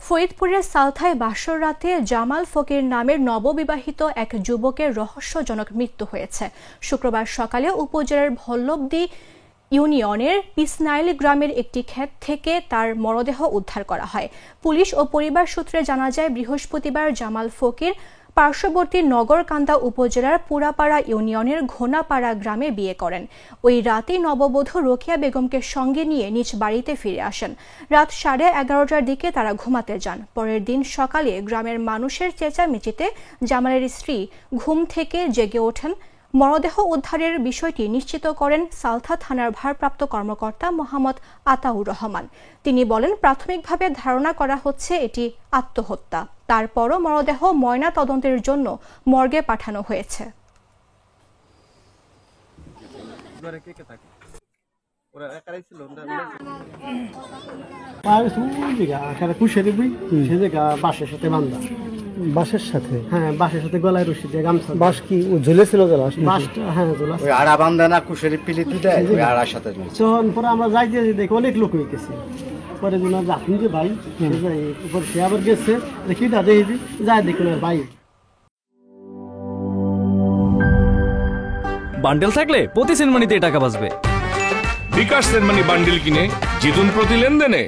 ফরিদপুরের সালথায় বাসর রাতে জামাল ফকির নামের নববিবাহিত এক যুবকের রহস্যজনক মৃত্যু হয়েছে। শুক্রবার সকালে উপজেলার ভল্লবদী ইউনিয়নের পিসনাইল গ্রামের একটি ক্ষেত থেকে তার মরদেহ উদ্ধার করা হয়। পুলিশ ও পরিবার সূত্রে জানা যায়, বৃহস্পতিবার জামাল ফকির পার্শ্ববর্তী নগরকান্দা উপজেলার পুরাপাড়া ইউনিয়নের ঘোনাপাড়া গ্রামে বিয়ে করেন। ওই রাতেই নববধূ রোকেয়া বেগমকে সঙ্গে নিয়ে নিজ বাড়িতে ফিরে আসেন। রাত 11:30টার দিকে তারা ঘুমাতে যান। পরের দিন সকালে গ্রামের মানুষের চেঁচামেচিতে জামালের স্ত্রী ঘুম থেকে জেগে ওঠেন। মরদেহ উদ্ধারের বিষয়টি নিশ্চিত করেন সালথা থানার ভারপ্রাপ্ত কর্মকর্তা মোহাম্মদ আতাউর রহমান। তিনি বলেন, প্রাথমিকভাবে ধারণা করা হচ্ছে এটি আত্মহত্যা। তারপরও মরদেহ ময়না তদন্তের জন্য মর্গে পাঠানো হয়েছে। বাঁশের সাথে বাঁশের সাথে গলায় রশি দিয়ে গামছা। বাঁশ কি ঝুলেছিল? আড়া বান্ধা না কুশেরি পিলিতি দেয় আড়ার সাথে। তখন পরে আমরা যাইতে দেখি অনেক লোক হয়ে গেছে। পরে আপনি যে ভাই সে আবার গেছে দেখি দেখি যাই দেখুন ভাই। বান্ডেল থাকলে প্রতি সেনমানিতে টাকা বাঁচবে। বিকাশ সেনমানি বান্ডেল কিনে জিতুন প্রতি লেনদেনে।